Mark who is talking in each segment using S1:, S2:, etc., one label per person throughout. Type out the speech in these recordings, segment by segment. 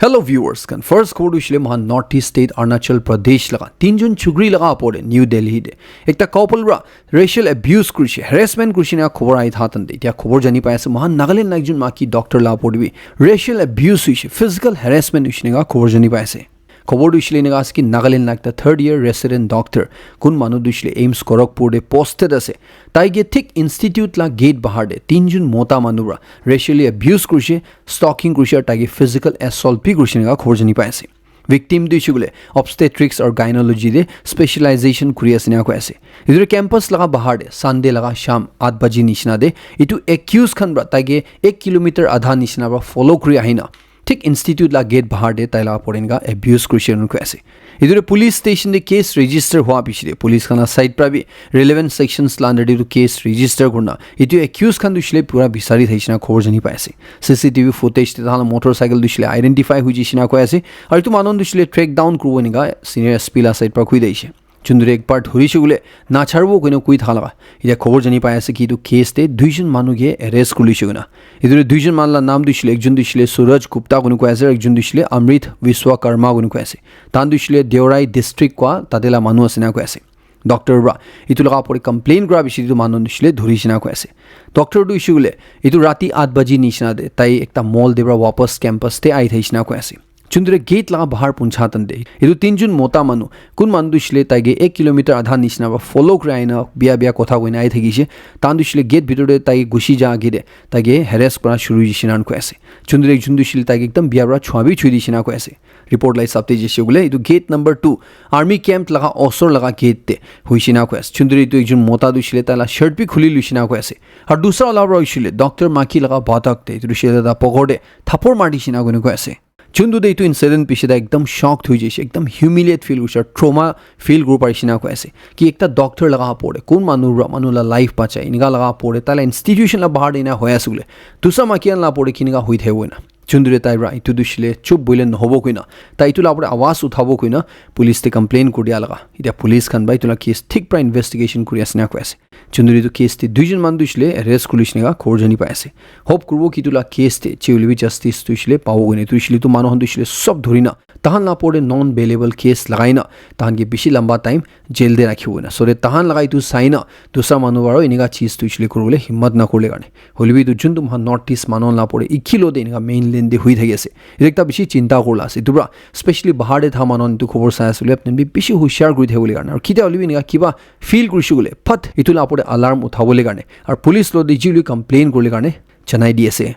S1: Hello viewers, kan first खबर उछले महा north east state Arunachal Pradesh लगा 3 जून चुगरी लगा पड़े न्यू दिल्ली दे एकटा कपल रा रेशियल अब्यूज कृषि हरेसमेंट कृषि ना खबर आई था तंदे त्या खबर जानी पाएसे महा नागालैंड नाइक जून माकी डॉक्टर ला पड़बी रेशियल अब्यूज हुई फिजिकल हरेसमेंट हुई का खबर जानी पाएसे खबर दुसले नेगास की नागालैंड नाक the third year resident doctor कुन मानु दुसले एम्स गोरखपुर दे पोस्टेड असे ताइगे थिक इंस्टीट्यूट ला गेट बाहर दे 3 जून मोता मानुरा रेशियली अब्यूज कृषि स्टॉकिंग कृषि ताइगे फिजिकल असॉल्ट भी कृषि का खबर जानी पाएसे विक्टिम दुसुगले ऑब्स्टेट्रिक्स और गायनोलॉजी दे स्पेशलाइजेशन कुरियासने को ऐसे इधर कैंपस लगा बाहर दे संडे लगा शाम 8 बजे निशना दे इटू एक्यूज खनब्रा ताइगे 1 किलोमीटर आधा निशना बा फॉलो कुरिया हिना ठीक इंस्टीट्यूट ला गेट बाहर दे ताइला पड़ेगा अब्यूज क्रिश्चियन को ऐसे इधर पुलिस स्टेशन दे केस रजिस्टर हुआ पीछे पुलिस खाना साइड पर भी रिलेवेंट सेक्शंस ला अंडर दे केस रजिस्टर करना इतु एक्यूज खान दुसले पूरा बिसारी थैसिना खबर जनी पाएसे सीसीटीवी फुटेज ते ताला मोटरसाइकल दुसले आइडेंटिफाई हुई जिसिना को ऐसे और तु मानन दुसले ट्रैक डाउन करबोनिगा सीनियर एसपी ला साइड पर खुइ दैसे चुन्दुरे एक पार्ट धरि छुगले ना छाड़बो कइनो कुइ थालगा इया खबर जनी पाएसे कि दु केस ते दुइजन मानुगे अरेस्ट कुलि छुगना इधर दुइजन मानला नाम दुसले एकजन दुसले सूरज गुप्ता गुनु को ऐसे एकजन दुसले अमृत विश्वकर्मा गुनु को ऐसे तान दुसले देवराई डिस्ट्रिक्ट को तादेला मानु असिना को ऐसे डॉक्टर रा इतु लगा पड़े कंप्लेन करा बिषय तो मानन दुसले धरिसिना को ऐसे डॉक्टर दु इशुगले इतु राती 8 बजे निशना दे ताई एकटा मॉल देबरा वापस कैंपस ते आई थैसिना को ऐसे चुन्दुरे गेट लगा बाहर पुंछा तंदे इदु 3 जून मोता मानु कुन मानु दुसले ताइगे 1 किलोमीटर आधा निशना बा फॉलो कराइना बिया बिया कथा गइन आइ थगिसे तान दुसले गेट भितर दे ताइ गुसी जा गिदे ताइगे हेरेस करा शुरू जिसिनान को ऐसे चुन्दुरे जुन दुसले ताइगे एकदम बियाबरा छुआबी छुइ दिसिना को ऐसे रिपोर्ट लाई सबते जेसे गुले इदु गेट नंबर 2 आर्मी कैंप लगा ओसर लगा गेट ते हुइसिना को ऐसे चुन्दुरे इदु एकजुन मोता दुसले ताला शर्ट भी खुली लुसिना को ऐसे और दूसरा वाला रइसिले डॉक्टर माकी लगा बातक ते इदु दुसले दा पगोडे थप्पड़ मारिसिना गने को ऐसे चुन्दु दे तो इंसिडेंट पीछे एकदम शॉक्ड हुई जैसे एकदम ह्यूमिलिएट फील हुई ट्रोमा फील ग्रुप आइसिना को ऐसे कि एक डॉक्टर लगा पड़े कौन मानुला लाइफ बचाए इनका लगा पड़े ताला इंस्टीट्यूशन ला बाहर देना होया सुगले दूसरा माकियान ला पड़े किनका हुई थे वो ना चुन्दुरे ताइब्रा इतु दुसले चुप बोले नहबो कइना ताइ तुला पड़े आवाज उठाबो कइना पुलिस ते कंप्लेन कुडिया लगा इटा पुलिस खान बाइ तुला केस ठीक प्रा इन्वेस्टिगेशन कुरियासना को ऐसे चुन्दुरे तो केस ते दुइजन मान दुसले अरेस्ट कुलिसनेगा खबर जनी पाएसे होप करबो कि तुला केस ते चिउलिबी जस्टिस तुइसले पावो गने तुइसले तु मानो हन दुसले सब धरिना तहन ला पड़े नॉन बेलेबल केस लगाइना तहन के बेसी लंबा टाइम जेल दे राखिबो ना सोरे तहन लगाइ तु साइना दूसरा मानु बारो इनेगा चीज तुइसले करबोले हिम्मत न करले गाने होलिबी तु जुन तुम नॉर्थ ईस्ट मानन ला पड़े इखिलो दे इनेगा मेन लेन दे हुइ थागेसे इरेक्टा बेसी चिंता करला से दुबरा स्पेशली बाहर दे था मानन तु खबर सायसुले अपने बि बेसी हुशियार गुइ थागोले गाने और किता होलिबी इनेगा किबा फील करसुगले फट इतुला पड़े अलार्म उठाबोले गाने और पुलिस लो दिजिलि कंप्लेन करले गाने जनाइ दिएसे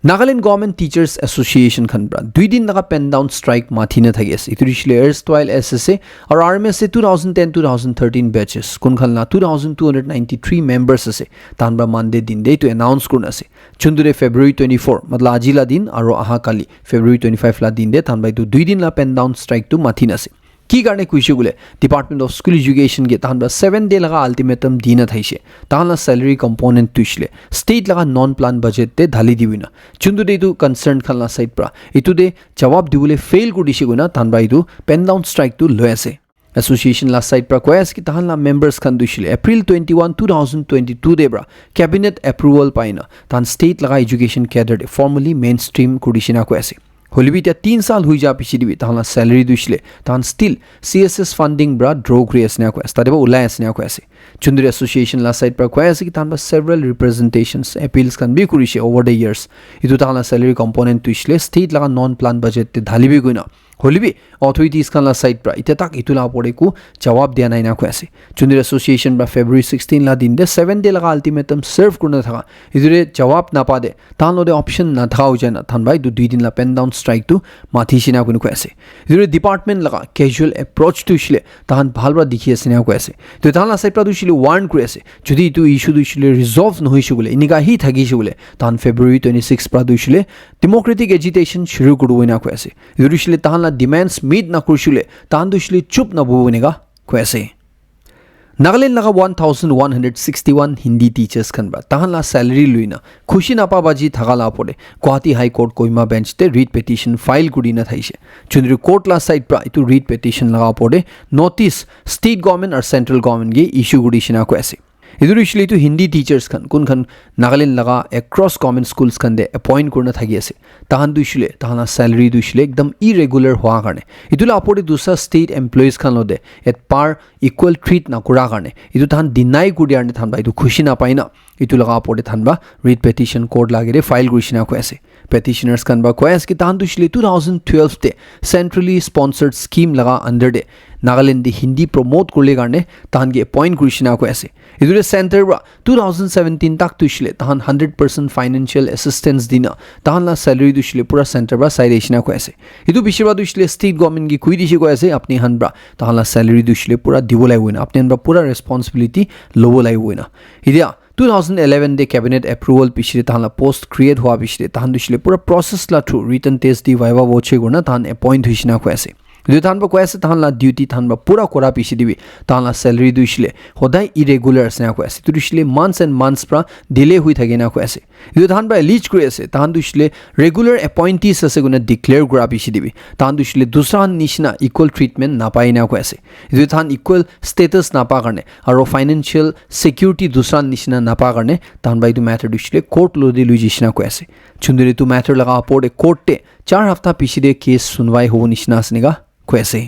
S1: नागालैंड गवर्नमेंट टीचर्स एसोसिएशन खनब्रा 2 दिन लगा पेन डाउन स्ट्राइक माथिने थगेस इतुरिसले एयरस्टाइल एसएसए और आरएमएस से 2010-2013 बैचेस कुन खलना 2293 मेंबर्स असे तानबा मानदे दिन दे तो अनाउंस करना से चुन्दुरे फेब्रुअरी 24 मतलब आजिला दिन और आहा काली फेब्रुअरी 25 ला दिन दे तानबा 2 दिन ला पेन डाउन स्ट्राइक तो माथिना से की गाने कुइसुगुले डिपार्टमेंट ऑफ स्कूल एजुकेशन के तानबा 7 डे लगा अल्टीमेटम दिना थाइसे तानला सैलरी कंपोनेंट तुइसले स्टेट लगा नॉन प्लान बजेट ते धाली दिबिना चुन्दु दे तु कंसर्न खलना साइड प्रा इतु दे जवाब दिबुले फेल गुडिसिगुना तानबा इदु पेन डाउन स्ट्राइक तु लयसे एसोसिएशन ला साइड प्रा कोयस की तानला मेंबर्स खन दुइसले अप्रैल 21 2022 देब्रा कैबिनेट अप्रूवल पाइना तान स्टेट लगा education cadre formally mainstream कुडिसिना को ऐसे होलिबी 3 साल हुई जा पिछिदिबी ताला सैलरी दुइसले तान स्टिल सीएसएस फंडिंग ब्रा ड्रो क्रिएसना को तदेबो उलायसना को ऐसे चुन्दुरे एसोसिएशन ला साइड पर कोयस की तानबा several representations appeals can be कुरिसे ओवर द इयर्स इतु ताला सैलरी कंपोनेंट दुइसले स्टेट लगा नॉन प्लान बजेट ते धालिबी गइना होलिबी अथॉरिटीज खान साइड पर इतेताक इतुला पड़ेको जवाब दिया नाइना को ऐसे चुन्दुर एसोसिएशन बा फेब्रुअरी 16 ला दिन दे 7 डे लगा अल्टीमेटम सर्व करना था इधरे जवाब ना पादे तान लोदे ऑप्शन ना था हो जाना थान भाई 2 दिन ला पेन डाउन स्ट्राइक तो माथिसिना को ऐसे इधरे डिपार्टमेंट लगा कैजुअल अप्रोच तो इशले तान भालबा दिखिए सिना को ऐसे तो तान ला साइड पर दुइसले वार्न करे ऐसे जदि तु इशू दुइसले रिजॉल्व न होइसुगले इनिगा ही थगिसुगले तान फेब्रुअरी 26 पर दुइसले डेमोक्रेटिक एजिटेशन शुरू करबोइना को ऐसे दुइसले तान डिमांड्स मीट ना कुरशुले तान दुइसले चुप ना बुबनेगा क्वेसे नागालैंड लगा 1161 हिंदी टीचर्स खनबा ताहला सैलरी लुइना खुशी नापा बाजी थगाला पड़े Guwahati high court Kohima bench ते रीट पिटिशन फाइल कुडिना थाइसे चुनरी कोर्ट ला साइड प्रा इतु रीट पिटिशन लगा पड़े नोटिस स्टेट गवर्नमेंट और सेंट्रल गवर्नमेंट गे इशू कुडिसिना को ऐसे idur ishile tu hindi teachers khan Nagaland laga across common schools khan de appoint kurna thagi ase tahan du ishile tahana salary du ishile ekdam irregular hoa karne idula apore dusra state employees khan lode at par equal treat na kura karne idu tahan deny kuri arne thanba idu khushi na paina itu laga apore thanba read petition court lagire file kurishina ko ase petitioners khan ba koyas ki tahan du ishile 2012 te centrally sponsored scheme laga under de Nagaland di Hindi promote kurle karne tahan ge appoint kurishina ko ase idure center ba 2017 tak tu ishile tahan 100% financial assistance dina tahan la salary du ishile pura center ba side ishina ko ase idu bishirba du ishile state government gi kui dishi ko ase apni hanbra tahan la salary du ishile pura dibolai hoina apni hanbra pura responsibility lobolai hoina idia 2011 de cabinet approval pichire tahan la post create hua pichire tahan du ishile pura process la through written test di viva voche gurna tahan appoint huishina ko ase idu tahan ba ko ase tahan la duty tahan ba pura kora pichi dibi tahan la salary du ishile hodai irregular asna ko ase tu ishile months and months pra delay hui thagena ko ase idu tahan ba leach kuri ase tahan du ishile regular appointees ase guna declare kura pichi dibi tahan du ishile dusra nishna equal treatment na paina ko ase idu tahan equal status na pa karne aro financial security dusra nishna na pa karne tahan ba idu matter du ishile court lo di luijishna ko ase chunduri tu matter laga apode court te 4 hafta pichi de case sunwai ho nishna asnega kwese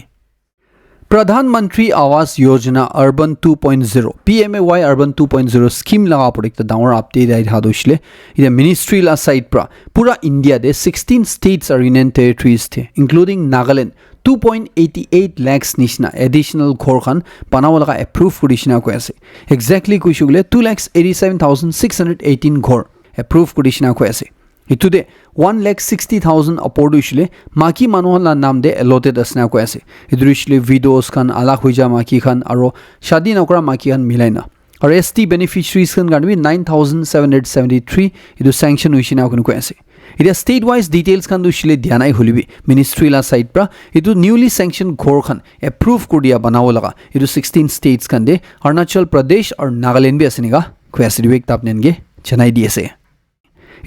S1: Pradhan Mantri Awas Yojana Urban 2.0 PMAY Urban 2.0 scheme laga project downward update ai hadoshle ida ministry la side pra pura India de 16 states are union territories the including Nagaland 2.88 lakhs nishna additional ghor khan banawa laga approve kurishna ko ase exactly kuishugle 2,87,618 ghor approve kurishna ko ase itude 1,60,000 apordishile maki manuhan la naam de allotted asna ko ase idrishile widows khan ala huija maki khan aro shadi nakora maki khan milaina or ST beneficiaries khan ganbi 9,773 idu sanction huishina ko ase ida state wise details khan dushile dhyanai holibi ministry la side pra idu newly sanctioned ghor khan approve kurdia banawo laga idu 16 states khan de Arunachal Pradesh or Nagaland bi aseniga ko ase dibek tapnenge chanai diase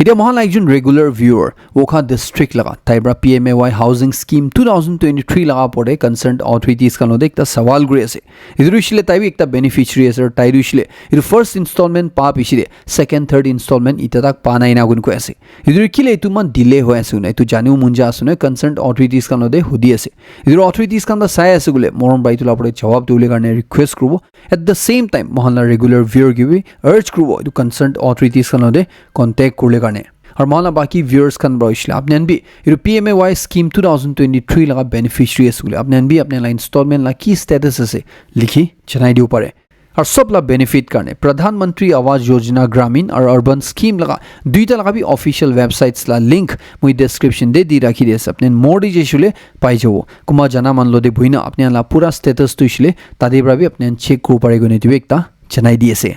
S1: Ida mohan ekjon regular viewer Wokha district laga taibra PMAY housing scheme 2023 laga pore concerned authorities kan lode ekta sawal guri ase idurishile taibi ekta beneficiary ase tairishile idu first installment pa pishire second third installment itadak pa naina gun ko ase idurikile itu man delay hoy ase na itu janu munja asune concerned authorities kan lode hudi ase idur authorities kan da sai ase gule moron bai tula pore jawab dule karne request krubo at the same time mohan la regular viewer gibi urge krubo itu concerned authorities kan lode contact kurle और माला बाकी viewers kan bro ishla apne anbi iru PMAY scheme 2023 laga beneficiary asule apne anbi apne la installment la ki status ase likhi chanai diu pare और सब ला benefit करने प्रधानमंत्री आवास योजना ग्रामीण और urban scheme लगा दुईटा लगा भी ऑफिशियल वेबसाइट्स ला लिंक मुई डिस्क्रिप्शन दे दी राखी देस अपने मोडी जेशुले पाइ जावो कुमा जना मान लो दे भुइना अपने ला पूरा स्टेटस तो इशले तादेब्रा भी अपने चेक को परे गने दिवेकता चनाई दिएसे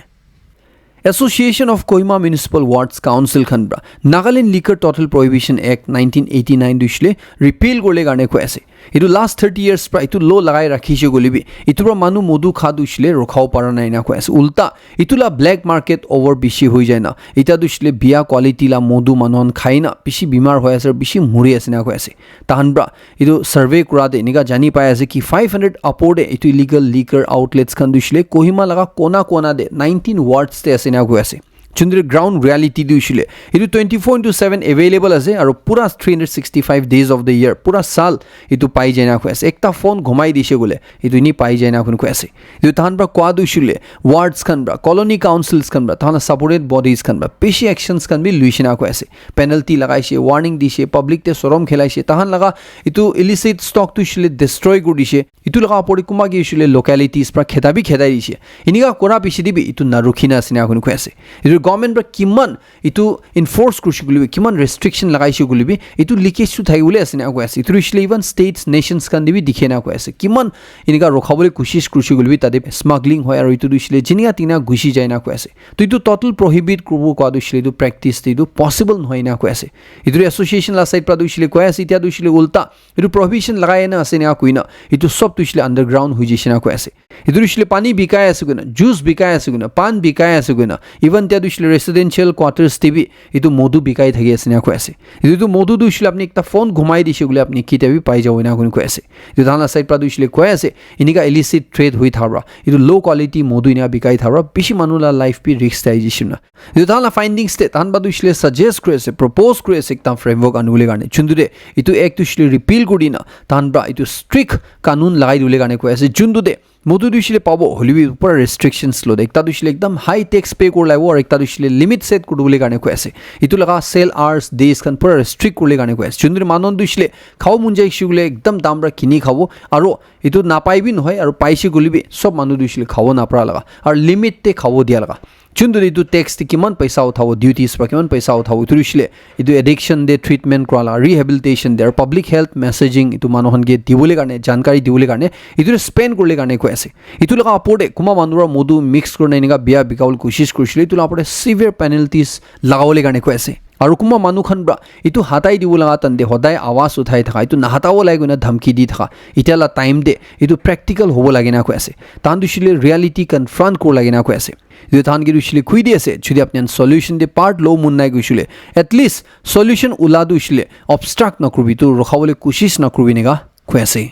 S1: Association of Kohima Municipal Wards Council Khanbra Nagaland Liquor Total Prohibition Act 1989 dushile repeal gorle garne ko ase idu last 30 years pra itu lo lagai rakhishe golibi itubra manu modu khadu shile rokhao para nai na ko ase ulta itula black market over bishi hoi jai na ita dushile bia quality la modu manon khaina bishi bimar hoy ase bishi muri ase na ko ase tahanbra idu survey kura de niga jani pai ase ki 500 uporde itu illegal liquor outlets khan dushile Kohima laga kona kona de 19 wards te ase na ko ase chundri ground reality dushile idu 24/7 available ase aro pura 365 days of the year pura sal itu pai jaina ko ase ekta phone ghumai dishe gole itu ni pai jaina ko ase idu tahan bra kwa dushile wards khan bra colony councils khan bra tahan supported bodies khan bra peshi actions khan bi luishina ko ase penalty lagaise warning dishe public te sorom khelaise tahan laga itu illicit stock tushile destroy gudishe itu laga apori kuma gi ushile localities pra khetabi khedai dishe iniga kora pishi dibi itu narukhina asina ko ase itu government ra kiman itu enforce kurshi gulibi kiman restriction lagaisi gulibi itu leakage tu thai ule asina ko ase itu usually even states nations kan dibi dikhena ko ase kiman iniga rokhabole kushish kurshi gulibi tade smuggling hoy aro itu usually jinia tina gushi jaina ko ase to itu total prohibit kurbo ko usually itu practice itu possible hoina ko ase itu association la side pra usually ko ase itia usually ulta itu prohibition lagaina asina kuina itu sob usually underground hujishina ko ase itu usually pani bikai ase guna juice bikai ase guna pan bikai ase guna even tia দুইছিলে residential quarters TV ইটো মধু বিকাই থাকি আছে না কৈ আছে ইটো মধু দুইছিলে আপুনি একটা ফোন ঘুমাই দিছে গুলি আপনি কিতাবি পাই যাব না কোন কৈ আছে ইটো ধানা সাইড পৰা দুইছিলে কৈ আছে ইনিকা ইলিসিট ট্ৰেড হৈ থাবৰা ইটো লো কোৱালিটি মধু ইনা বিকাই থাবৰা বেছি মানুহলা লাইফ পি ৰিস্ক তাইজিছে না ইটো ধানা ফাইন্ডিংস তে ধান বা দুইছিলে সাজেস্ট কৰি আছে প্ৰপ'জ কৰি আছে একটা ফ্ৰেমৱৰ্ক আনুলে কাৰণে চুন্দুৰে ইটো এক দুইছিলে ৰিপিল কৰি না ধান বা ইটো স্ট্ৰিক্ট কানুন লাগাই দিলে কাৰণে কৈ আছে চুন্দুৰে মধু দুইছিলে পাব হলিবি পুৰা ৰেষ্ট্ৰিকশনছ লো একটা দুইছিলে একদম হাই টেক্স পে কৰি লাগিব আৰু একটা দুইছিলে লিমিট সেট কৰিবলৈ কাৰণে কৈ আছে ইটো লগা সেল আৱাৰ্স ডেজ খান পুৰা ৰেষ্ট্ৰিক্ট কৰিবলৈ কাৰণে কৈ আছে চুন্দুৰে মানন দুইছিলে খাও মুঞ্জাই শিগুলে একদম দামৰা কিনি খাব আৰু ইটো নাপাইবি নহয় আৰু পাইছি গলিবি সব মানুহ দুইছিলে খাব নাপৰা লগা আৰু লিমিট তে খাব দিয়া লগা চুন্দুৰে ইটো টেক্স তে কিমান পইচা উঠাব ডিউটিজ বা কিমান পইচা উঠাব ইটো দিছিলে ইটো এডিকশন দে ট্ৰিটমেন্ট কৰালা ৰিহেবিলিটেশন দে আৰু পাব্লিক হেল্থ মেছেজিং ইটো মানুহনকে দিবলৈ কাৰণে জানকাৰী দিবলৈ কাৰণে ইটো স্পেন্ড কৰিবলৈ কাৰণে কৈ আছে ইটো লগা আপৰে কুমা মানুহৰ মধু মিক্স কৰি নাইনিকা বিয়া বিকাউল কোशिশ কৰিছিলে ইটো আপৰে সিভিয়াৰ পেনাল্টিজ লাগাবলৈ কাৰণে কৈ আছে আৰু কুমা মানুহখন বা ইটো হাতাই দিব লগা তন্দে সদায় আৱাজ উঠাই থকা ইটো নাহাতাব লাগে না ধমকি দি থকা ইটালা টাইম দে ইটো প্ৰেক্টিকেল হ'ব লাগে না কৈ আছে তান দুছিলে ৰিয়েলিটি কনফ্ৰণ্ট কৰিব লাগে না কৈ আছে যদি তান কি দুছিলে খুই দি আছে যদি আপনি সলিউশন দে পাৰ্ট লো মুন নাই গৈছিলে এটলিষ্ট সলিউশন উলা দুছিলে অবস্ট্ৰাক্ট নকৰবি তো ৰখাবলৈ কোशिশ নকৰবি নেগা কৈ আছে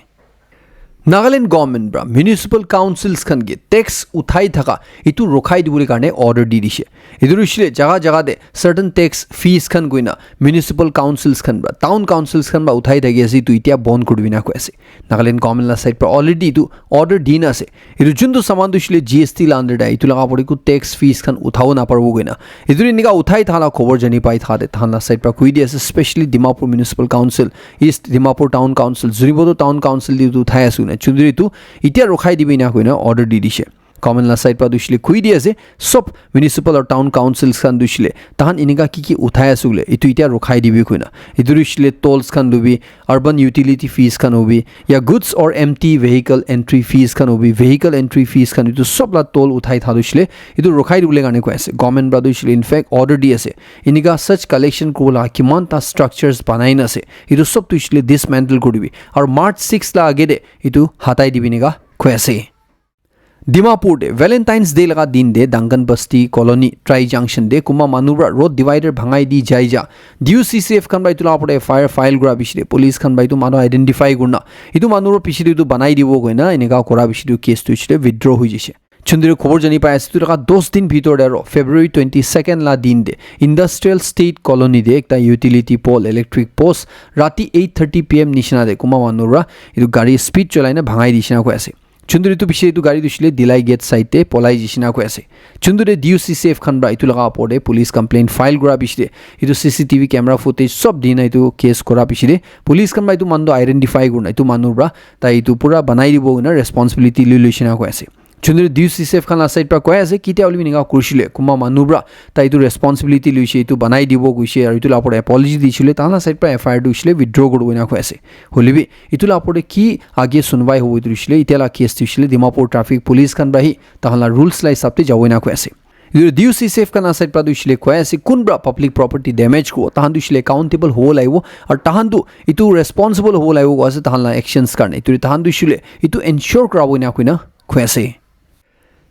S1: নাগালেণ্ড গভৰ্ণমেণ্ট বা মিউনিচিপাল কাউন্সিলছ খানকে টেক্স উঠাই থকা ইটো ৰখাই দিবলৈ কাৰণে অৰ্ডাৰ দি দিছে ইটো দিছিলে জাগা জাগাতে চাৰ্টেন টেক্স ফিজ খান গইনা মিউনিচিপাল কাউন্সিলছ খান বা টাউন কাউন্সিলছ খান বা উঠাই থাকি আছে ইটো এতিয়া বন্ধ কৰিবি না কৈ আছে নাগালেণ্ড গভৰ্ণমেণ্টৰ সাইড পৰা অলৰেডি ইটো অৰ্ডাৰ দি না আছে ইটো যোনটো সামান দিছিলে জিএসটি লাণ্ডাৰ দা ইটো লগা পৰি কো টেক্স ফিজ খান উঠাও নাপাৰব গইনা ইটো নিকা উঠাই থালা খবৰ জানি পাই থাতে থানা সাইড পৰা কৈ দি আছে specially Dimapur municipal council east Dimapur town council জুৰিবটো টাউন কাউন্সিল দি উঠাই আছে চুন্দুৰি ইটো এতিয়া ৰখাই দিবি না কইনা অৰ্ডাৰ দি দিছে কমনলা সাইড পৰা দুছিলে খুই দি আছে সব মিউনিচিপাল আৰু টাউন কাউন্সিলছ খান দুছিলে তাহান ইনিকা কি উঠাই আছুলে ইটো এতিয়া ৰখাই দিবি কইনা ইটো দুছিলে টোলছ খান দুবি আৰবান ইউটিলিটি ফিজ খান হবি ইয়া গুডছ অৰ এমটি ভেহিকল এন্ট্ৰি ফিজ খান হবি ভেহিকল এন্ট্ৰি ফিজ খান ইটো সবলা টোল উঠাই থা দুছিলে ইটো ৰখাই দিবলৈ কাৰণে কৈ আছে গভৰ্ণমেণ্ট বা দুছিলে ইনফেক্ট অৰ্ডাৰ দি আছে ইনিকা সাচ কালেকশ্যন কোলা কিমান তা ষ্ট্ৰাকচাৰছ বনাই আছে ইটো সব দুছিলে ডিসমেন্টল কৰিবি আৰু মাৰ্চ 6 লা আগে দে ইটো হাতাই দিবি নেগা কৈ আছে ডিমাপুৰ দে ভ্যালেন্টাইন্স ডে লগা দিন দে ডাংগন বস্তি কলোনি ট্ৰাই জাংশন দে কুমা মানুহৰা ৰোড ডিভাইডাৰ ভাঙাই দি যাই যা ডিউসিসিএফ খান বাই তুলা পৰে ফায়াৰ ফাইল কৰা বিছিলে পুলিচ খান বাই তু মানুহ আইডেন্টিফাই কৰনা ইটো মানুহৰ পিছিটো ইটো বনাই দিব গইনা এনেকা কৰা বিছিটো কেছ তুছিলে উইথড্ৰ হৈ গৈছে চুন্দুৰে খবৰ জানি পাই আছে তুলা 10 দিন ভিতৰত আৰু ফেব্ৰুৱাৰী 22 লা দিন দে ইণ্ডাষ্ট্ৰিয়েল ষ্টেট কলোনি দে একটা ইউটিলিটি পোল ইলেক্ট্ৰিক পোষ্ট ৰাতি 8:30 PM নিচিনা দে কুমা মানুহৰা ইটো গাড়ী স্পীড চলাইনা ভাঙাই দিছিনা কৈ আছে চুন্দুৰিটো পিছে ইটো গাড়ী দিছিলে দিলাই গেট সাইডে পলাই দিছিনা কৈ আছে চুন্দুৰে ডিউসিসিএফ খান বা ইটো লগা পৰে পুলিচ কমপ্লেইন ফাইল কৰা পিছিলে ইটো সিসিটিভি কেমেৰা ফুটেজ সব দিনা ইটো কেছ কৰা পিছিলে পুলিচ খান বা ইটো মানুহ আইডেন্টিফাই কৰনা ইটো মানুহৰা তাই ইটো পুৰা বনাই দিব না ৰেসপন্সিবিলিটি লৈ লৈছিনা কৈ আছে চুন্দুৰে ডিউসিসিএফ খান সাইড পৰা কৈ আছে কিতে অলবি নিগা কৰিছিলে কুমা মানুহৰা তাই ইটো ৰেসপন্সিবিলিটি লৈছে ইটো বনাই দিব গৈছে আৰু ইটো লাপৰে এপলজি দিছিলে তানা সাইড পৰা এফআইআৰ দিছিলে উইথড্ৰ কৰিব না কৈ আছে হলিবি ইটো লাপৰে কি আগে সুনৱাই হ'ব দিছিলে ইতেলা কেছ দিছিলে ডিমাপুৰ ট্ৰাফিক পুলিচ খান বাহি তাহলা ৰুলছ লাই সাবতে যাব না কৈ আছে ডিউসিসিএফ খান সাইড পৰা দিছিলে কৈ আছে কোনবা পাব্লিক প্ৰপাৰ্টি ডেমেজ কো তাহান দিছিলে একাউন্টেবল হ'ব লাগিব আৰু তাহানটো ইটো ৰেসপন্সিবল হ'ব লাগিব কৈ আছে তাহলা একশনছ কাৰণে ইটো তাহান দিছিলে ইটো এনশ্যোৰ কৰাব না কৈ আছে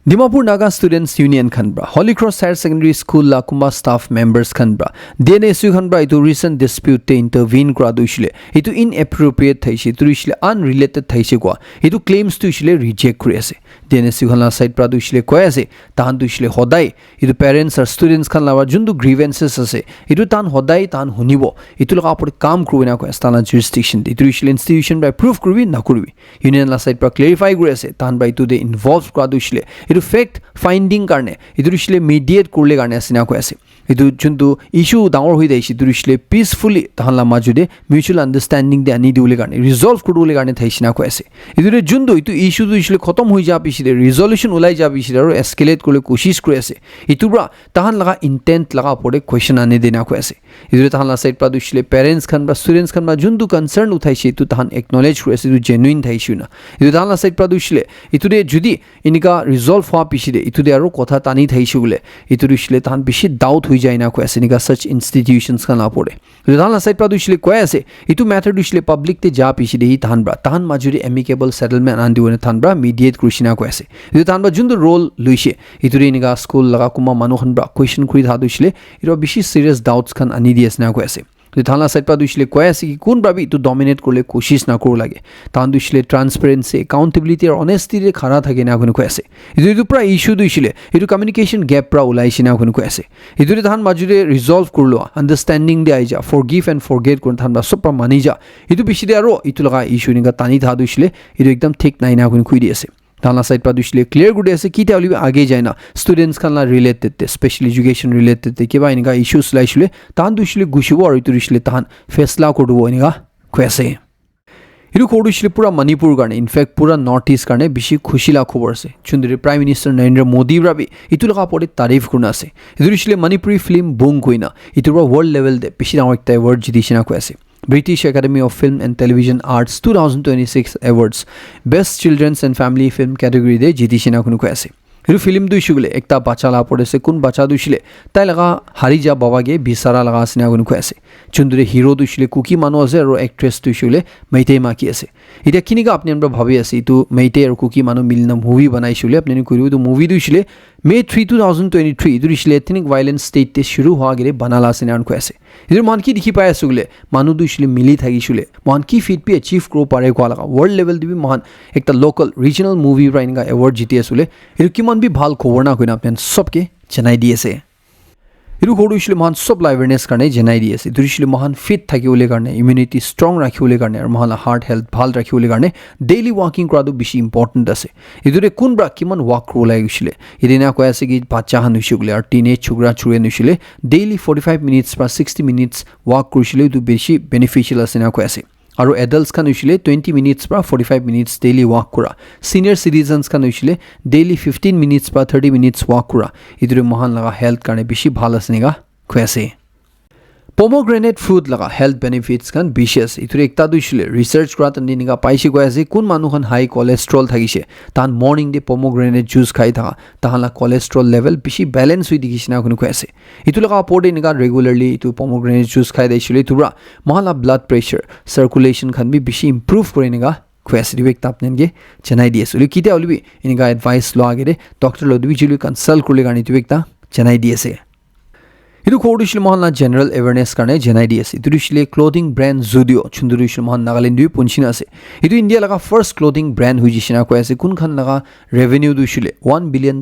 S1: ডিমাপুৰ নাগা ষ্টুডেণ্টছ ইউনিয়ন খান বা হলি ক্ৰছ হায়াৰ ছেকেণ্ডাৰী স্কুল লা কুম্বা ষ্টাফ মেম্বাৰ্ছ খান বা ডিএনএছইউ খান বা ইটো ৰিসেণ্ট ডিসপিউট ইণ্টাৰভিন কৰা দুইছিলে ইটো ইনএপ্ৰোপ্ৰিয়েট থাইছে ইটো দিছিলে আনৰিলেটেড থাইছে কোৱা ইটো ক্লেইমছ দুইছিলে ৰিজেক্ট কৰি আছে ডিএনএছইউ খান সাইড পৰা দুইছিলে কৈ আছে তাহান দুইছিলে সদায় ইটো পেৰেণ্টছ আৰু ষ্টুডেণ্টছ খান লাৱা যোনটো গ্ৰিভেন্সেছ আছে ইটো তাহান সদায় তাহান শুনিব ইটো লগা আপুনি কাম কৰিবি না কৈ আছে তাহান জুৰিষ্টিকশ্যন ইটো দিছিলে ইনষ্টিটিউশ্যন বাই প্ৰুভ কৰিবি নকৰিবি ইউনিয়ন লা সাইড পৰা ক্লেৰিফাই কৰি আছে তাহান বা ইটো দে ইনভলভ কৰা দুইছিলে ইটো ফেক্ট ফাইণ্ডিং কাৰণে ইটো দিছিলে মিডিয়েট কৰিলে কাৰণে আছে না কৈ আছে ইটো যোনটো ইস্যু ডাঙৰ হৈ যাইছে ইটো দিছিলে পিচফুলি তাহানলা মাজুদে মিউচুৱেল আণ্ডাৰষ্টেণ্ডিং দে আনি দিবলৈ কাৰণে ৰিজল্ভ কৰিবলৈ কাৰণে থাইছে না কৈ আছে ইটো যোনটো ইটো ইস্যুটো দিছিলে খতম হৈ যা পিছিলে ৰিজল্যুশ্যন ওলাই যা পিছিলে আৰু এস্কেলেট কৰিবলৈ কোচিছ কৰি আছে ইটোৰ পৰা তাহান লগা ইণ্টেণ্ট লগা পৰে কুৱেশ্যন আনি দি না কৈ আছে ইটো তাহানলা সাইড পৰা দিছিলে পেৰেণ্টছ খান বা ষ্টুডেণ্টছ খান বা যোনটো কনচাৰ্ণ উঠাইছে ইটো তাহান একনলেজ কৰি আছে ইটো জেনুইন থাইছে না ইটো তাহানলা সাইড পৰা দিছিলে ইটোৰে যদি এনেকা ৰিজল্ভ হোৱা পিছিলে ইটোৰে আৰু কথা টানি থাইছে বোলে ইটো দিছিলে তাহান বেছি ডাউট হৈ hui jai na ko ase nika such institutions kan la pore dan la side pra du shile ko ase itu matter du shile public te ja pishi de hi tan majuri amicable settlement an dione tan bra mediate krishna ko ase itu tan ba jun role luise itu ri nika school laga kuma manu khan bra question kuri tha du shile iro bishi serious doubts kan ani dies na ko ase थाना side पर दुशले कोया से कि कोन ब्राबी तो dominate करले कोशिश ना करो लागे तान दुशले transparency accountability और ऑनेस्टी रे खरा थाके ना कोन कोयासे इदु पुरा इश्यू दुशले इदु कम्युनिकेशन गैप प्रा उलाइसे ना कोन कोयासे इदु थान माजुरे रिजॉल्व करलो अंडरस्टैंडिंग दे आइजा फॉरगिव एंड फॉरगेट कोन थान बा सब मानी जा इदु बिसि दे आरो इतु लगा इश्यू निगा तानी था दुशले इदु एकदम ठीक नाइ ना कोन खुइ दिएसे ताना साइड पर दुशले क्लियर गुड ऐसे की ताली आगे जाइना स्टूडेंट्स खानला रिलेटेड ते स्पेशल एजुकेशन रिलेटेड ते के बा इनका इश्यूज लाइशले तान दुशले गुशिबो और इतुरिशले तान फैसला कोडबो इनका क्वेसे इरु कोडुशले पूरा मणिपुर गाने इनफैक्ट पूरा नॉर्थ ईस्ट गाने बिशी खुशीला खबर से चुंदरी प्राइम मिनिस्टर नरेंद्र मोदी राबी इतु लगा पड़े तारीफ करना से इतुरिशले मणिपुरी फिल्म बुंग कोइना इतुरा वर्ल्ड लेवल दे बिशी नाउ एक अवार्ड जितिसिना क्वेसे British Academy of Film and Television Arts 2026 Awards Best Children's and Family Film category de jitisina kunu ko ase iru film du shugule ekta bacha la pore se kun bacha du shile tai laga harija baba ge bisara laga asina kunu ko ase chundure hero du shile kuki manu ase aro actress du shule meitei ma ki ase ita kiniga apni amra bhabi ase tu meitei aro kuki manu milna movie banai shule apni ni kuriu tu movie du shile May 3 2023 idu shile ethnic violence state te shuru hoa gere banala asina an ko ase idu man ki dikhi paya sugule manu du shile mili thagi shule man ki feat pe achieve kro pare ko laga world level dibi man ekta local regional movie rainga award jiti asule idu kiman bi bhal khobor na koina apne sabke janai diese इरु खोडु इशले महान सब liveness करने जनाई दिए से इरु महान fit थाकी ओले करने immunity strong राखी ओले करने और महान हार्ट हेल्थ भाल राखी ओले करने डेली वॉकिंग करादो बिशी इंपॉर्टेंट असे इदुरे कुन ब्रा किमन वॉक रोला इशले इदिना को ऐसे कि बच्चा हन इशुगले और टीनेज छुगरा छुरे इशले डेली 45 मिनट्स पर 60 मिनट्स वॉक करिशले तो बिशी बेनिफिशियल असे ना को ऐसे और एडल्ट्स खान उछले 20 मिनट्स पर 45 मिनट्स डेली वॉक करा सीनियर सिटीजन्स खान उछले डेली 15 मिनट्स पर 30 मिनट्स वॉक करा इधर महान लगा हेल्थ करने बिशी भाल असनेगा खुएसे पोमोग्रेनेट फ्रूट लगा हेल्थ बेनिफिट्स खान बिशेस इधर एकता दुछले रिसर्च करा तंदी निगा पाइसे कोयासे कुन मानु खान हाई कोलेस्ट्रॉल थागिसे तान मॉर्निंग डे पोमोग्रेनेट जूस खाइ था ताहला कोलेस्ट्रॉल लेवल बिशी बैलेंस हुई दिगिसना कुन खुएसे इतु लगा पोडे निगा रेगुलरली इतु पोमोग्रेनेट जूस खाइ दैछले तुरा महाला ब्लड प्रेशर सर्कुलेशन खान भी बिशी इंप्रूव करे निगा खुएसे दिवेक तापनेगे चनाई दिएसुले किते ओलिबी इनिगा एडवाइस लो आगे डॉक्टर लो दिबिजुली कंसल्ट कुले गानी दिवेक ता चनाई दिएसे इदु कोडुशल महलना जनरल अवेयरनेस करने जनाई दिएसे इदुशले क्लोथिंग ब्रांड जुडियो चुंदुरुशल महल नागालैंड दु पुनसिना से इदु इंडिया लगा फर्स्ट क्लोथिंग ब्रांड हुजिसिना को ऐसे कुन खान लगा रेवेन्यू दुशले $1 billion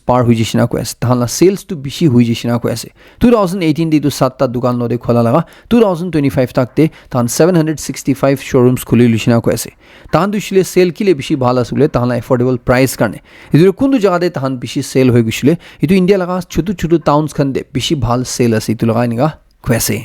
S1: पार हुजिसिना को ऐसे ताहला सेल्स टू बिशी हुजिसिना को ऐसे 2018 दि 7टा दुकान लोदे खोला लगा 2025 तक ते तान 765 शोरूम्स खुली लिसिना को ऐसे तान दुशले सेल किले बिशी भाला सुले ताहला अफोर्डेबल प्राइस करने इदु कुन जगह दे तान बिशी सेल होय गुशले इदु इंडिया लगा छोटू छोटू टाउन्स खान दे बिशी भाल सेल असी तो लगाएगा कैसे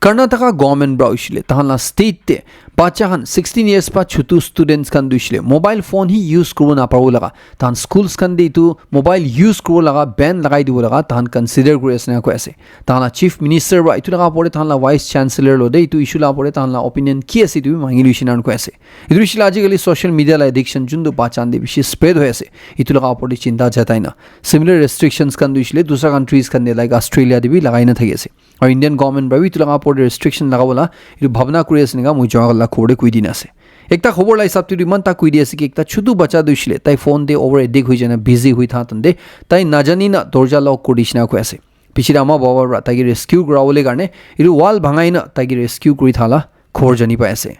S1: कर्नाटका गवर्नमेंट ब्राउशले ताहला स्टेट ते बाचाहन 16 इयर्स पा छुतु स्टूडेंट्स खान दुशले मोबाइल फोन ही यूज करो ना पाओ लगा तान स्कूल्स खान दे तो मोबाइल यूज करो लगा बैन लगाई दिबो लगा तान कंसीडर करेसना को ऐसे ताहला चीफ मिनिस्टर बा इतु लगा पड़े ताहला वाइस चांसलर लो दे इतु इशू ला पड़े ताहला ओपिनियन की ऐसे तु मांगी लिसिनान को ऐसे इदुशिला आजिकली सोशल मीडिया ला एडिक्शन जुंदो बाचान दे बिशी स्प्रेड हो ऐसे इतु लगा पड़े चिंता जताइना सिमिलर रेस्ट्रिक्शंस खान दुशले दूसरा कंट्रीज खान दे लाइक ऑस्ट्रेलिया दे भी लगाइना थगेसे और इंडियन गवर्नमेंट बा इतु लगा पड़े रेस्ट्रिक्शन लगावला इतु भावना करेसनेगा मुजवागला खोडे कुइ दिन আছে একটা খবর লাই সাবটি রিমান তা কুই দিয়েছে কি একটা ছোট বাচ্চা দুইছিলে তাই ফোন দে ওভার এডিক হই জানা বিজি হই থাতন দে তাই না জানি না দরজা লক করিস না কই আছে পিছিরা আমা বাবা তাই রেস্কিউ করাওলে কারণে ইরু ওয়াল ভাঙাই না তাই রেস্কিউ করি থালা খবর জানি পাইছে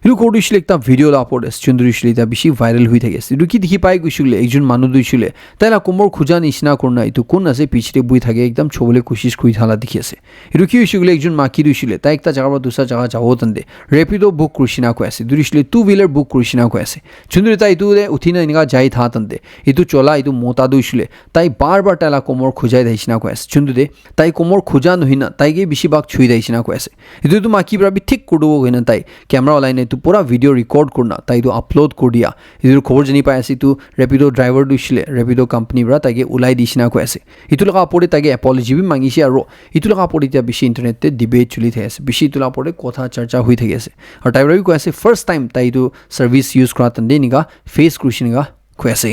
S1: ইরু কোডিশলে একটা ভিডিও আপলোড আছে চন্দ্রশিলি তা বেশি ভাইরাল হই থাকে ইরু কি দেখি পাই গুছলে একজন মানুষ দুইছিলে তাইলা কোমর খুজা নিছনা করনা ইতু কোন আছে পিছরে বুই থাকে একদম ছবলে কোশিশ কই থালা দেখিছে ইরু কি হইছিলে একজন মাকি দুইছিলে তাই একটা জায়গা বা দুসরা জায়গা যাও তন্দে রেপিডো বুক করিসনা কই আছে দুইছিলে টু হুইলার বুক করিসনা কই আছে চন্দ্র তাই ইতু উঠিনা ইনগা যাই থা তন্দে ইতু চলা ইতু মোতা দুইছিলে তাই বারবার টালা কোমর খুজাই দাইছনা কই আছে চন্দ্র দে তাই কোমর খুজা নহিনা তাইগে বেশি ভাগ ছুই দাইছনা কই আছে ইতু তো মাকি ব্রাবি ঠিক করব কইনা তাই ক্যামেরা লাইনে तो पूरा वीडियो रिकॉर्ड करना ताई तो अपलोड कर दिया इधर खबर जानी पाए तो रेपिडो ड्राइवर दुशिले रेपिडो कंपनी बरा ताके उलाई दिसिना को ऐसे इतु लगा पड़े ताके अपॉलजी भी मांगिसे और इतु लगा पड़े त्या बिशी इंटरनेट ते डिबेट चली थे ऐसे बिशी इतु लगा पड़े कथा चर्चा हुई थे ऐसे और ड्राइवर भी को ऐसे फर्स्ट टाइम ताई तो सर्विस यूज करा तंदे निगा फेस क्रूशिनिगा को ऐसे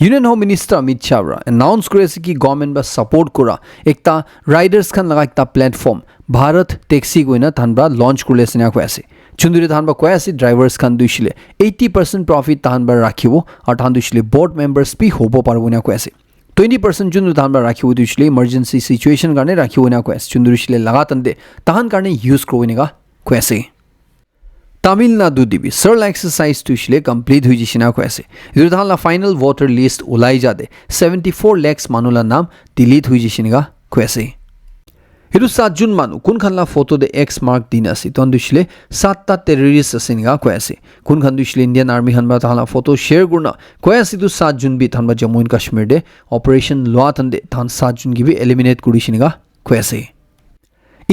S1: union home minister Amit Shah announce কৰি আছে কি গভৰ্ণমেণ্ট বা ছাপোৰ্ট কৰা একটা ৰাইডাৰ্ছ খান লগা একটা প্লেটফৰ্ম ভাৰত টেক্সি কইনা তাহানবা লঞ্চ কৰিলে চিনা কৈ আছে চুন্দুৰি তাহানবা কৈ আছে ড্ৰাইভাৰ্ছ খান দুইছিলে 80% প্ৰফিট তাহানবা ৰাখিব আৰু তাহান দুইছিলে বৰ্ড মেম্বাৰ্ছ পি হ'ব পাৰিব না কৈ আছে 20% যোনটো তাহানবা ৰাখিব দুইছিলে ইমাৰ্জেঞ্চি সিচুৱেশ্যন কাৰণে ৰাখিব না কৈ আছে চুন্দুৰিছিলে লাগাতান্তে তাহান কাৰণে ইউজ কৰিব নেগা কৈ আছে তামিলনাডু দিবি সাৰ্ল এক্সাৰসাইজ তুইছিলে কমপ্লিট হৈ যিছিনা কৈ আছে ইটো তাহানলা ফাইনেল ভোটাৰ লিষ্ট ওলাই যাতে 74 lakhs মানুহৰ নাম ডিলিট হৈ যিছিনা কৈ আছে ইটো 7 জুন মানুহ কোনখানলা ফটো দে এক্স মাৰ্ক দিন আছে তন দুইছিলে 7টা টেৰৰিষ্ট আছে নিগা কৈ আছে কোনখান দুইছিলে ইণ্ডিয়ান আৰ্মি খানবা তাহানলা ফটো শ্বেয়াৰ কৰনা কৈ আছে ইটো 7 জুন বি তাহানবা জম্মু এণ্ড কাশ্মীৰ দে অপাৰেশ্যন লোৱা তন্দে তাহান 7 জুন গিবি এলিমিনেট কৰিছিনা কৈ আছে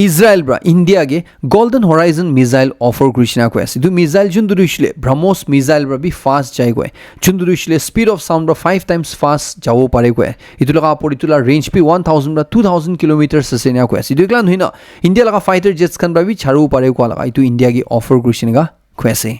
S1: ইজৰাইল ইণ্ডিয়াকে গোল্ডেন হৰাইজন মিসাইল অফাৰ কৰিছিনা কৈ আছে দু মিসাইল যোন দুইছিলে ব্ৰহ্মোছ মিসাইল বি ফাষ্ট যায় গৈ যোন দুইছিলে speed of sound 5 times fast যাব পাৰে গৈ ইটো লগা পৰিতুলা ৰেঞ্জ পি 1000 বা 2000 কিলোমিটাৰছ আছে না কৈ আছে ইটো গলান হইনা ইণ্ডিয়া লগা ফাইটাৰ জেটছ খান বি ছাৰু পাৰে কোৱা লগা ইটো ইণ্ডিয়াকে অফাৰ কৰিছিনা কৈ আছে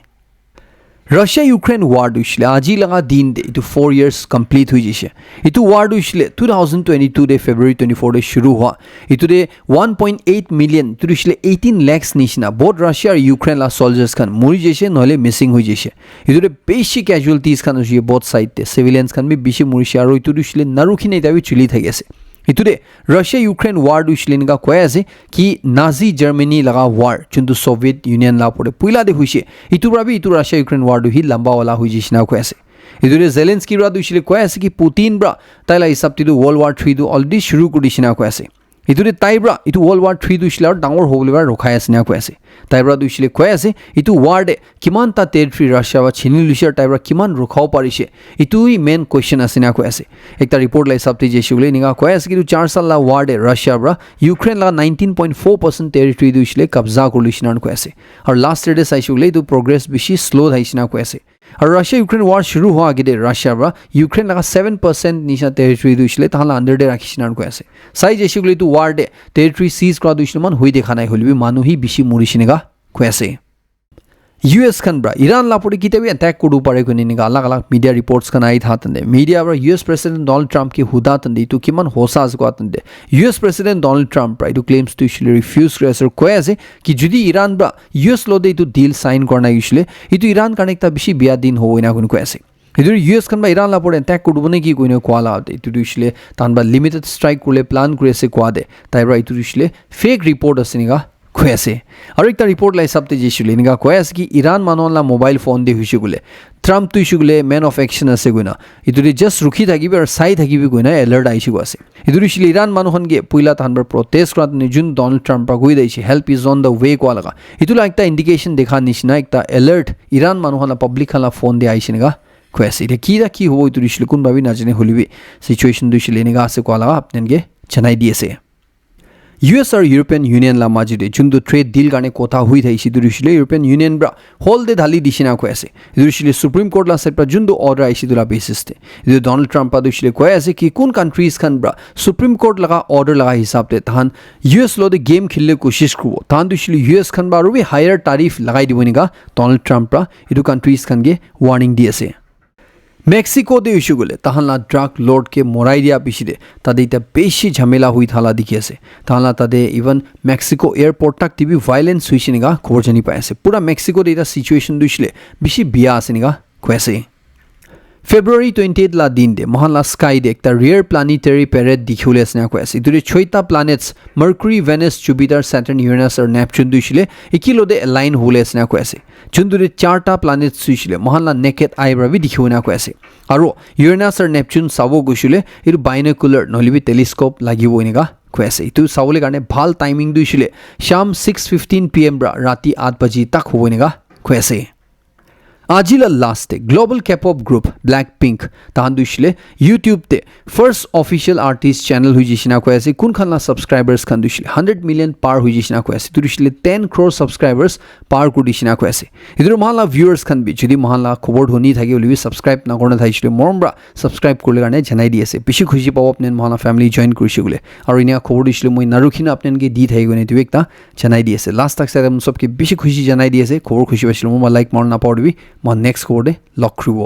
S1: ৰাছিয়া ইউক্ৰেইন ৱাৰ দুইছিলে আজি লগা দিন দে ইটো 4 ইয়াৰ্স কমপ্লিট হৈ যিছে ইটো ৱাৰ দুইছিলে 2022 দে ফেব্ৰুৱাৰী 24 দে শুৰু হোৱা ইটো দে 1.8 মিলিয়ন দুইছিলে 18 lakhs নিচিনা বহুত ৰাছিয়া আৰু ইউক্ৰেইন লা সলজাৰ্স খান মৰি যিছে নহলে মিসিং হৈ যিছে ইটো দে বেছি ক্যাজুয়ালিটিজ খান হৈছে বহুত সাইড তে সিভিলিয়ানস খান বি বেছি মৰিছে আৰু ইটো দুইছিলে নাৰুখিনি দাবি চলি থাকি আছে ইটোৰে ৰাছিয়া ইউক্ৰেইন ৱাৰ দুইছিলে নিকা কৈ আছে কি নাজি জাৰ্মানী লগা ৱাৰ যোনটো সোভিয়েট ইউনিয়ন লা পৰে পুইলা দে হৈছে ইটো ৰাবি ইটো ৰাছিয়া ইউক্ৰেইন ৱাৰ দুহি লম্বা ওলা হৈ যিছিনা কৈ আছে ইটোৰে জেলেন্সকি ৰা দুইছিলে কৈ আছে কি পুতিন ব্ৰা তাইলা হিচাপটিটো ওয়াৰ্ল্ড ৱাৰ 3 দু অলৰেডি শুৰু কৰিছিনা কৈ আছে ইটোৰে তাইব্ৰা ইটো ওয়াৰ্ল্ড ৱাৰ 3 দুইছিলে আৰু ডাঙৰ হ'বলিবা ৰখাই আছে না কৈ আছে তাইব্ৰা দুইছিলে কৈ আছে ইটো ৱাৰ্ডে কিমান তা টেৰিটৰি ৰাছিয়া বা চিনি লুচিয়াৰ তাইব্ৰা কিমান ৰখাও পাৰিছে ইটোই মেইন কোৱেশ্চন আছে না কৈ আছে একটা ৰিপৰ্ট লাই সাপটি যেছিলে নিগা কৈ আছে কি 4 সাল লা ৱাৰ্ডে ৰাছিয়া ব্ৰা ইউক্ৰেইন লা 19.4% টেৰিটৰি দুইছিলে কব্জা কৰিছিনা কৈ আছে আৰু লাষ্ট ৰেডে চাইছিলে ইটো প্ৰগ্ৰেছ বেছি স্লো হাইছিনা কৈ আছে আৰু ৰাছিয়া ইউক্ৰেইন ৱাৰ শুৰু হোৱা আগতে ৰাছিয়া ব্ৰা ইউক্ৰেইন লগা 7% নিচা টেৰিটৰি দুইছিলে তাহালা আন্ডাৰ দে ৰাখিছিনা কৈ আছে চাই যেছিলে ইটো ৱাৰ্ডে টেৰিটৰি সিজ কৰা দুইছিলে মান হৈ দেখা নাই হলিবি মানুহি বেছি মৰিছিনা কৈ আছে US খান ব্ৰা ইৰাণ লাপৰি কিতাবি এটাক কৰিব পাৰে কোনি নিগা আলাগ আলাগ মিডিয়া ৰিপৰ্টছ খান আই থাতন্দে মিডিয়া ব্ৰা US প্ৰেসিডেন্ট ডোনাল্ড ট্ৰাম্প কি হুদা তন্দে ইটো কিমান হোসা আছে কোতন্দে US প্ৰেসিডেন্ট ডোনাল্ড ট্ৰাম্প প্ৰায় ইটো ক্লেইমছ টু ইছলি ৰিফিউজ কৰিছে কৈ আছে কি যদি ইৰাণ ব্ৰা US লদে ইটো ডিল সাইন কৰা ইছলি ইটো ইৰাণ কাৰণে একটা বেছি বিয়া দিন হ'ব না কোন কৈ আছে ইটো US খান বা ইৰাণ লাপৰি এটাক কৰিব নে কি কোনে কোৱালা ইটো ইছলি তান বা লিমিটেড স্ট্ৰাইক কৰিলে প্লান কৰি আছে কোৱা দে তাই ব্ৰা ইটো ইছলি ফেক ৰিপৰ্ট আছে নিগা কৈ আছে আৰু একটা ৰিপৰ্ট লাই সাপতে যেছিলে নিগা কৈ আছে কি ইৰাণ মানুহলা মোবাইল ফোন দি হৈছে গুলে ট্ৰাম্প তুই গুলে মেন অফ একশন আছে গুনা ইটোৰি জাস্ট ৰখি থাকিবি আৰু চাই থাকিবি গুনা এলাৰ্ট আইছি গো আছে ইটোৰি শিলে ইৰাণ মানুহনগে পুইলা তানবৰ প্ৰটেষ্ট কৰাত নিজুন ডোনাল্ড ট্ৰাম্প গৈ দাইছে হেল্প ইজ অন দা ৱে কোৱা লগা ইটোলা একটা ইন্ডিকেশন দেখা নিচিনা একটা এলাৰ্ট ইৰাণ মানুহলা পাব্লিক খালা ফোন দি আইছে নিগা কৈ আছে এটা কি হ'ব ইটোৰি শিলে কোন ভাবি নাজনে হলিবি সিচুৱেচন দুইছিলে নিগা আছে কোৱা লগা আপননগে জনাই দি আছে US আৰু ইউৰোপিয়ান ইউনিয়ন লা মাজতে যোনটো ট্ৰেড ডিল কাৰণে কথা হৈ থাইছি দুৰিছিলে ইউৰোপিয়ান ইউনিয়ন ব্ৰা হল দে ঢালি দিছিনা কৈ আছে দুৰিছিলে সুপ্ৰিম কোৰ্ট লা সেট যোনটো অৰ্ডাৰ আইছি দুলা বেচিছতে ಇದು ডোনাল্ড ট্ৰাম্প দুৰিছিলে কৈ আছে কি কোন কান্ট্ৰিজ খান ব্ৰা সুপ্ৰিম কোৰ্ট লগা অৰ্ডাৰ লগা হিচাপতে তাহান US লদে গেম খেললে কোशिশ কৰিব তাহান দুৰিছিলে US খান বা আৰু বি হায়াৰ টাৰিফ লগাই দিব নিগা ডোনাল্ড ট্ৰাম্প ব্ৰা ইটো কান্ট্ৰিজ খানগে ৱাৰ্নিং দি আছে মেক্সিকো দে ইস্যু গলে তাহানলা ড্ৰাগ লৰ্ড কে মৰাই দিয়া পিছিৰে তাদে এটা বেছি ঝামেলা হৈ থালা দেখি আছে তাহানলা তাদে ইভন মেক্সিকো এয়াৰপৰ্ট তাক টিভি ভাইলেন্স হৈছে নিগা খবৰ জানি পাই আছে পুৰা মেক্সিকো দে এটা সিচুৱেচন দুইছিলে বেছি বিয়া আছে নিগা কৈ আছে February 28 লা দিন দে মহানলা স্কাই দে একটা ৰিয়েৰ প্লানেটাৰী পেৰেড দেখিবলৈ আছে কৈ আছে ইটোৰে 6টা প্লানেটছ মাৰ্কুৰী ভেনাছ জুপিটাৰ স্যাটাৰ্ন ইউৰেনাছ আৰু নেপচুন দুইছিলে একিলদে এলাইন হ'লে আছে কৈ আছে যোনটোৰে 4টা প্লানেটছ দুইছিলে মহানলা নেকেড আই ব্ৰাবি দেখিবলৈ কৈ আছে আৰু ইউৰেনাছ আৰু নেপচুন চাব গৈছিলে ইটো বাইনোকুলাৰ নহলিবি টেলিস্কোপ লাগিব এনেকা কৈ আছে ইটো চাবলৈ কাৰণে ভাল টাইমিং দুইছিলে শাম 6:15 PM ব্ৰা ৰাতি 8 বাজি তাক হ'ব এনেকা কৈ আছে আজিলা last global K pop group black pink তাহান দুইছিলে ইউটিউব তে ফাৰ্স্ট অফিচিয়েল আৰ্টিষ্ট চেনেল হৈ যিছিনা কৈ আছে কোনখানলা সাবস্ক্ৰাইবাৰ্স খান দুইছিলে 100 মিলিয়ন পাৰ হৈ যিছিনা কৈ আছে দুইছিলে 10 crore সাবস্ক্ৰাইবাৰ্স পাৰ কৰি দিছিনা কৈ আছে ইদৰ মহানলা ভিউয়াৰ্স খান বি যদি মহানলা খবৰ ধনি থাকি ওলিবি সাবস্ক্ৰাইব নকৰনে থাইছিলে মৰমৰা সাবস্ক্ৰাইব কৰিলে কাৰণে জনাই দি আছে বেছি খুশি পাব আপনি মহানলা ফ্যামিলি জয়েন কৰিছে গুলে আৰু ইনা খবৰ দিছিলে মই নাৰুখিনা আপোনানকে দি থাকি গনে তুই একটা জনাই দি আছে লাষ্ট তক সাইডম সবকে বেছি খুশি জনাই দি আছে খবৰ খুশি পাইছিল মই লাইক মাৰ না পাওদিবি মই নেক্সট কোডে লক কৰিব